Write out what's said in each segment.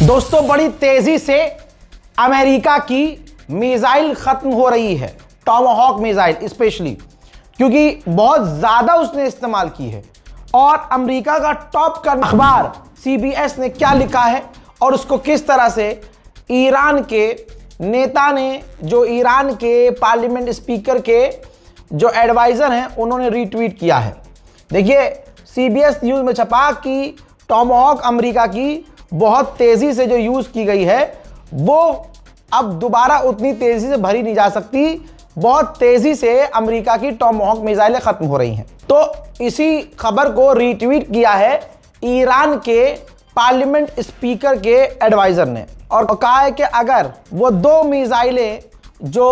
दोस्तों, बड़ी तेजी से अमेरिका की मिसाइल खत्म हो रही है, टॉमाहॉक मिसाइल स्पेशली, क्योंकि बहुत ज्यादा उसने इस्तेमाल की है। और अमेरिका का टॉप का अखबार CBS ने क्या लिखा है और उसको किस तरह से ईरान के नेता ने, जो ईरान के पार्लियामेंट स्पीकर के जो एडवाइजर हैं, उन्होंने रीट्वीट किया है। देखिए, CBS न्यूज में छपा कि टॉमाहॉक अमेरिका की बहुत तेजी से जो यूज की गई है वो अब दोबारा उतनी तेजी से भरी नहीं जा सकती। बहुत तेजी से अमेरिका की टॉमाहॉक मिसाइलें खत्म हो रही हैं। तो इसी खबर को रीट्वीट किया है ईरान के पार्लियामेंट स्पीकर के एडवाइजर ने और कहा है कि अगर वो 2 मिसाइलें जो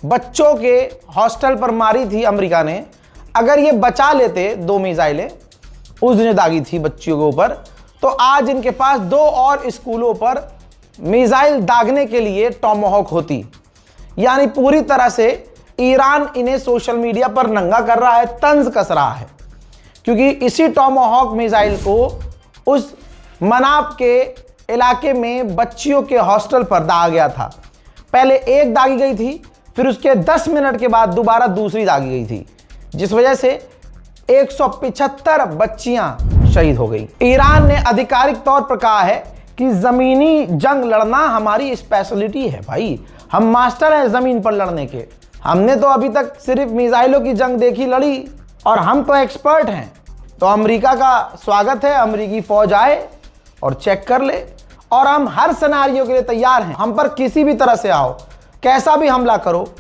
बच्चों के हॉस्टल पर मारी थी अमेरिका ने, अगर ये बचा लेते 2 मिसाइलें उस दिन दागी थी बच्चियों के ऊपर, तो आज इनके पास 2 और स्कूलों पर मिसाइल दागने के लिए टॉमाहॉक होती। यानी पूरी तरह से ईरान इन्हें सोशल मीडिया पर नंगा कर रहा है, तंज कस रहा है, क्योंकि इसी टॉमाहॉक मिसाइल को उस मनाब के इलाके में बच्चियों के हॉस्टल पर दागा गया था। पहले एक दागी गई थी, फिर उसके 10 मिनट के बाद दोबारा दूसरी दागी गई थी, जिस वजह से 175 बच्चियां शहीद हो गई। ईरान ने आधिकारिक तौर पर कहा है कि जमीनी जंग लड़ना हमारी स्पेशलिटी है। भाई, हम मास्टर हैं जमीन पर लड़ने के। हमने तो अभी तक सिर्फ मिसाइलों की जंग देखी, लड़ी, और हम तो एक्सपर्ट हैं। तो अमेरिका का स्वागत है, अमेरिकी फौज आए और चेक कर ले, और हम हर सिनेरियो के लिए तैयार हैं। हम पर किसी भी तरह से आओ, कैसा भी हमला करो,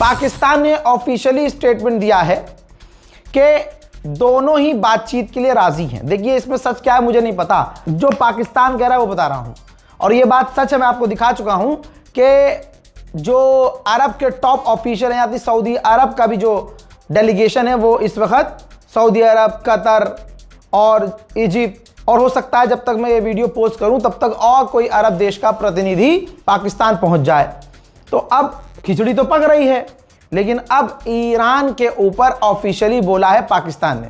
पाकिस्तान ने ऑफिशियली स्टेटमेंट दिया है कि दोनों ही बातचीत के लिए राजी हैं। देखिए, इसमें सच क्या है मुझे नहीं पता, जो पाकिस्तान कह रहा है वो बता रहा हूं, और ये बात सच है, मैं आपको दिखा चुका हूं कि जो अरब के टॉप ऑफिशियल हैं, यानी सऊदी अरब का भी जो डेलीगेशन है वो इस वक्त सऊदी अरब, कतर और इजिप्ट, और हो सकता है जब तक मैं ये वीडियो पोस्ट करूं तब तक और कोई अरब देश का प्रतिनिधि पाकिस्तान पहुंच जाए। तो अब खिचड़ी तो पक रही है, लेकिन अब ईरान के ऊपर ऑफिशियली बोला है पाकिस्तान ने।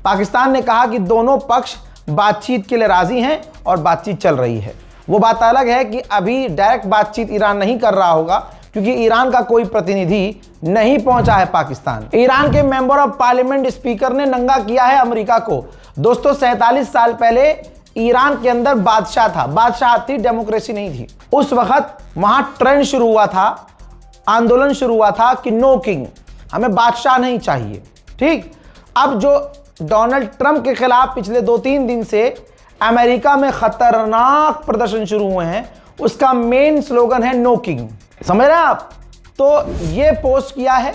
पाकिस्तान ने कहा कि दोनों पक्ष बातचीत के लिए राजी हैं और बातचीत चल रही है। वो बात अलग है कि अभी डायरेक्ट बातचीत ईरान नहीं कर रहा होगा, क्योंकि ईरान का कोई प्रतिनिधि नहीं पहुंचा है पाकिस्तान। ईरान के मेंबर ऑफ पार्लियामेंट स्पीकर ने नंगा किया है अमेरिका को। दोस्तों, 47 साल पहले ईरान के अंदर बादशाह था, बादशाह थी, डेमोक्रेसी नहीं थी। उस वक्त वहां ट्रेंड शुरू हुआ था, आंदोलन शुरू हुआ था कि नो किंग, हमें बादशाह नहीं चाहिए। ठीक, अब जो डोनाल्ड ट्रंप के खिलाफ पिछले 2-3 दिन से अमेरिका में खतरनाक प्रदर्शन शुरू हुए हैं, उसका मेन स्लोगन है नो किंग। समझ रहे हैं आप? तो ये पोस्ट किया है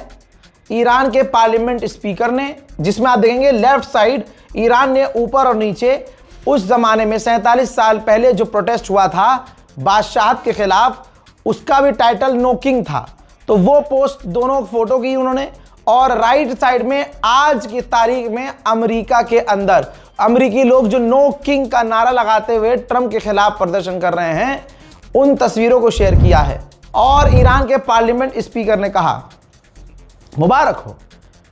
ईरान के पार्लियामेंट स्पीकर ने, जिसमें आप देखेंगे लेफ्ट साइड ईरान ने ऊपर और नीचे उस जमाने में 47 साल पहले जो प्रोटेस्ट हुआ था बादशाहत के खिलाफ, उसका भी टाइटल नो किंग था। तो वो पोस्ट दोनों फोटो की उन्होंने, और राइट साइड में आज की तारीख में अमेरिका के अंदर अमेरिकी लोग जो नो किंग का नारा लगाते हुए ट्रंप के खिलाफ प्रदर्शन कर रहे हैं, उन तस्वीरों को शेयर किया है। और ईरान के पार्लियामेंट स्पीकर ने कहा, मुबारक हो,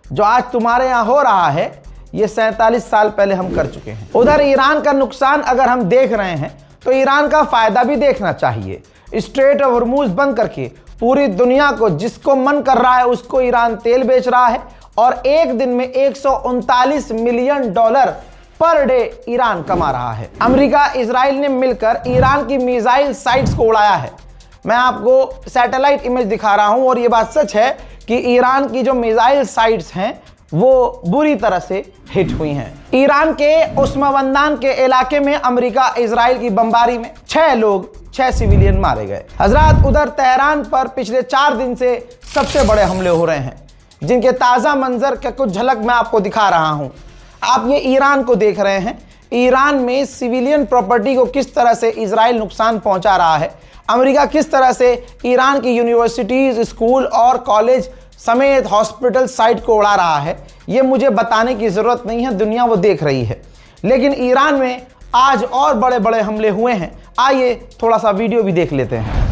जो आज तुम्हारे यहां हो रहा है ये 47 साल पहले हम कर चुके हैं। उधर ईरान का नुकसान अगर हम देख रहे हैं तो ईरान का फायदा भी देखना चाहिए। स्ट्रेट ऑफ हॉर्मुज़ बंद करके पूरी दुनिया को जिसको मन कर रहा है उसको ईरान तेल बेच रहा है, और एक दिन में 139 million dollar per day Iran कमा रहा है। अमेरिका, इजराइल ने मिलकर ईरान की मिसाइल साइट्स को उड़ाया है। मैं आपको सैटेलाइट इमेज दिखा रहा हूं, और यह बात सच है कि ईरान की जो मिसाइल साइट्स हैं वो बुरी तरह से हिट हुई हैं। ईरान के उस्मावंदान के इलाके में अमेरिका इजराइल की बमबारी में 6 सिविलियन मारे गए। हजरात, उधर तेहरान पर पिछले 4 दिन से सबसे बड़े हमले हो रहे हैं, जिनके ताज़ा मंजर के कुछ झलक मैं आपको दिखा रहा हूं। आप ये ईरान को देख रहे हैं। ईरान में सिविलियन प्रॉपर्टी को किस तरह से इजराइल नुकसान पहुंचा रहा है, अमेरिका किस तरह से ईरान की यूनिवर्सिटीज़, स्कूल और कॉलेज समेत हॉस्पिटल साइट को उड़ा रहा है, ये मुझे बताने की ज़रूरत नहीं है, दुनिया वो देख रही है। लेकिन ईरान में आज और बड़े बड़े हमले हुए हैं। आइए थोड़ा सा वीडियो भी देख लेते हैं।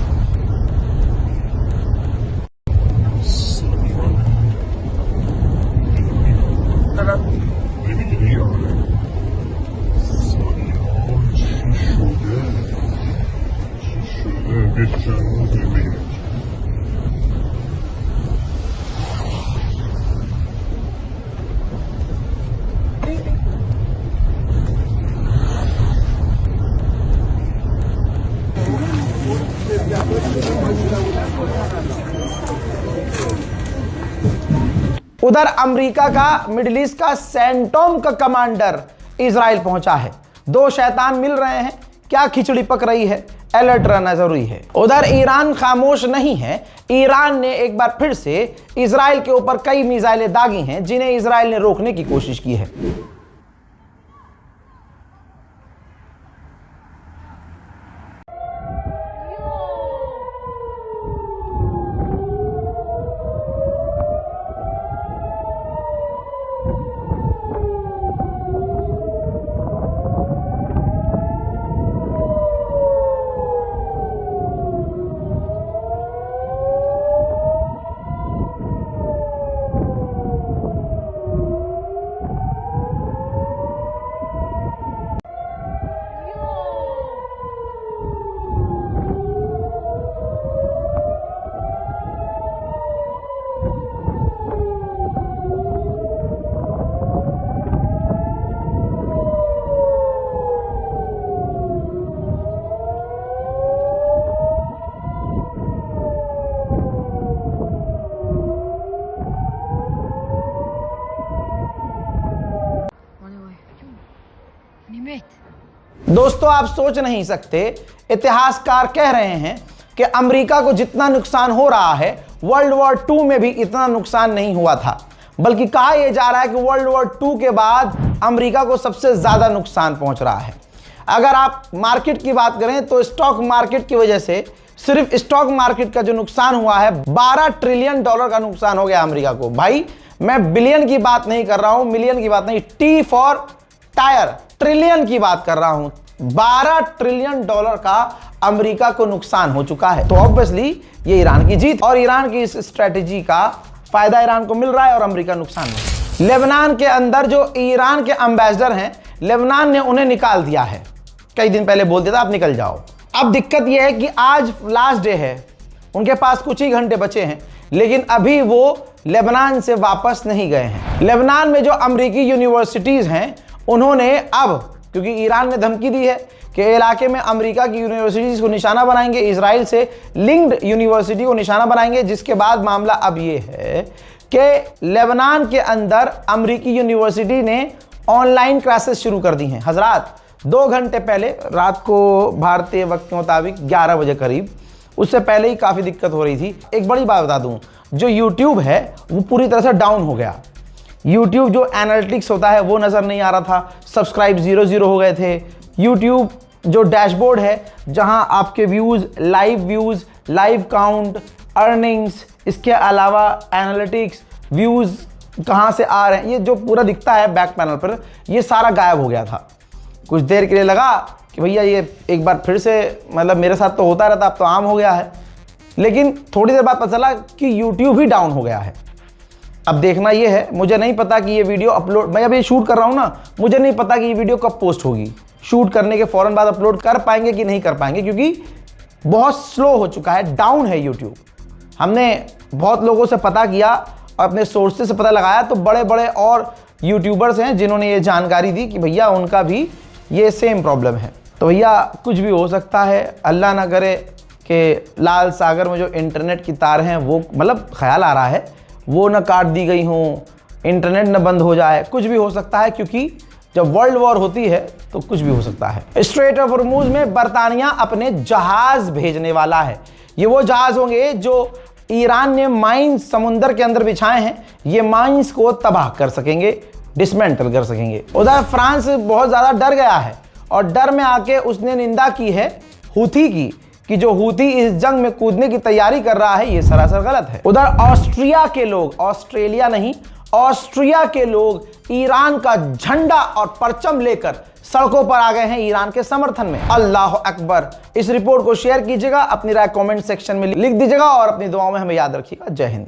उधर अमेरिका का मिडिल ईस्ट का सेंटोम का कमांडर इजराइल पहुंचा है। दो शैतान मिल रहे हैं, क्या खिचड़ी पक रही है, अलर्ट रहना जरूरी है। उधर ईरान खामोश नहीं है। ईरान ने एक बार फिर से इजराइल के ऊपर कई मिसाइलें दागी हैं जिन्हें इजराइल ने रोकने की कोशिश की है। दोस्तों आप सोच नहीं सकते, इतिहासकार कह रहे हैं कि अमेरिका को जितना नुकसान हो रहा है वर्ल्ड वॉर 2 में भी इतना नुकसान नहीं हुआ था, बल्कि कहा यह जा रहा है कि वर्ल्ड वॉर 2 के बाद अमेरिका को सबसे ज्यादा नुकसान पहुंच रहा है। अगर आप मार्केट की बात करें तो स्टॉक मार्केट की वजह से सिर्फ स्टॉक मार्केट का जो नुकसान हुआ है 12 ट्रिलियन डॉलर का नुकसान हो गया अमेरिका को। भाई मैं बिलियन की बात नहीं कर रहा हूं, मिलियन की बात नहीं, टी फॉर टायर, ट्रिलियन की बात कर रहा हूं। 12 ट्रिलियन डॉलर का अमेरिका को नुकसान हो चुका है। तो ऑब्वियसली ये ईरान की जीत और ईरान की इस स्ट्रेटेजी का फायदा ईरान को मिल रहा है और अमेरिका नुकसान में। लेबनान के अंदर जो ईरान के एम्बेसडर हैं, लेबनान ने उन्हें निकाल दिया है। कई दिन पहले बोल दिया था आप निकल जाओ। अब दिक्कत यह है कि आज लास्ट डे है, उनके पास कुछ ही घंटे बचे हैं, लेकिन अभी वो लेबनान से वापस नहीं गए हैं। लेबनान में जो अमेरिकी यूनिवर्सिटीज हैं उन्होंने अब, क्योंकि ईरान ने धमकी दी है कि इलाके में अमेरिका की यूनिवर्सिटीज को निशाना बनाएंगे, इजराइल से लिंक्ड यूनिवर्सिटी को निशाना बनाएंगे, जिसके बाद मामला अब ये है कि लेबनान के अंदर अमेरिकी यूनिवर्सिटी ने ऑनलाइन क्लासेस शुरू कर दी हैं। हजरात 2 घंटे पहले, रात को भारतीय वक्त के मुताबिक 11 बजे करीब, उससे पहले ही काफ़ी दिक्कत हो रही थी। एक बड़ी बात बता दूं, जो YouTube है वो पूरी तरह से डाउन हो गया। YouTube जो एनालिटिक्स होता है वो नज़र नहीं आ रहा था, सब्सक्राइब 0 हो गए थे। YouTube जो डैशबोर्ड है जहां आपके व्यूज़, लाइव काउंट, अर्निंग्स, इसके अलावा एनालिटिक्स, व्यूज़ कहां से आ रहे हैं, ये जो पूरा दिखता है बैक पैनल पर, ये सारा गायब हो गया था। कुछ देर के लिए लगा कि भैया ये एक बार फिर से, मतलब मेरे साथ तो होता रहता, अब तो आम हो गया है, लेकिन थोड़ी देर बाद पता चला कि YouTube ही डाउन हो गया है। अब देखना ये है, मुझे नहीं पता कि ये वीडियो अपलोड, मैं अभी शूट कर रहा हूँ ना, मुझे नहीं पता कि ये वीडियो कब पोस्ट होगी। शूट करने के फ़ौरन बाद अपलोड कर पाएंगे कि नहीं कर पाएंगे, क्योंकि बहुत स्लो हो चुका है, डाउन है YouTube। हमने बहुत लोगों से पता किया और अपने सोर्सेज से पता लगाया, तो बड़े बड़े और यूट्यूबर्स हैं जिन्होंने ये जानकारी दी कि भैया उनका भी ये सेम प्रॉब्लम है। तो भैया कुछ भी हो सकता है, अल्लाह ना करे कि लाल सागर में जो इंटरनेट की तार हैं वो, मतलब ख्याल आ रहा है, वो न काट दी गई हों, इंटरनेट न बंद हो जाए, कुछ भी हो सकता है, क्योंकि जब वर्ल्ड वॉर होती है तो कुछ भी हो सकता है। स्ट्रेट ऑफ हॉर्मुज में बरतानिया अपने जहाज भेजने वाला है। ये वो जहाज होंगे जो ईरान ने माइंस समुंदर के अंदर बिछाए हैं, ये माइंस को तबाह कर सकेंगे, डिसमेंटल कर सकेंगे। उधर फ्रांस बहुत ज़्यादा डर गया है और डर में आके उसने निंदा की है हूथी की कि जो हूती इस जंग में कूदने की तैयारी कर रहा है, ये सरासर गलत है। उधर ऑस्ट्रिया के लोग, ऑस्ट्रेलिया नहीं, ऑस्ट्रिया के लोग ईरान का झंडा और परचम लेकर सड़कों पर आ गए हैं ईरान के समर्थन में। अल्लाह अकबर। इस रिपोर्ट को शेयर कीजिएगा, अपनी राय कमेंट सेक्शन में लिख दीजिएगा और अपनी दुआओं में हमें याद रखिएगा। जय हिंद।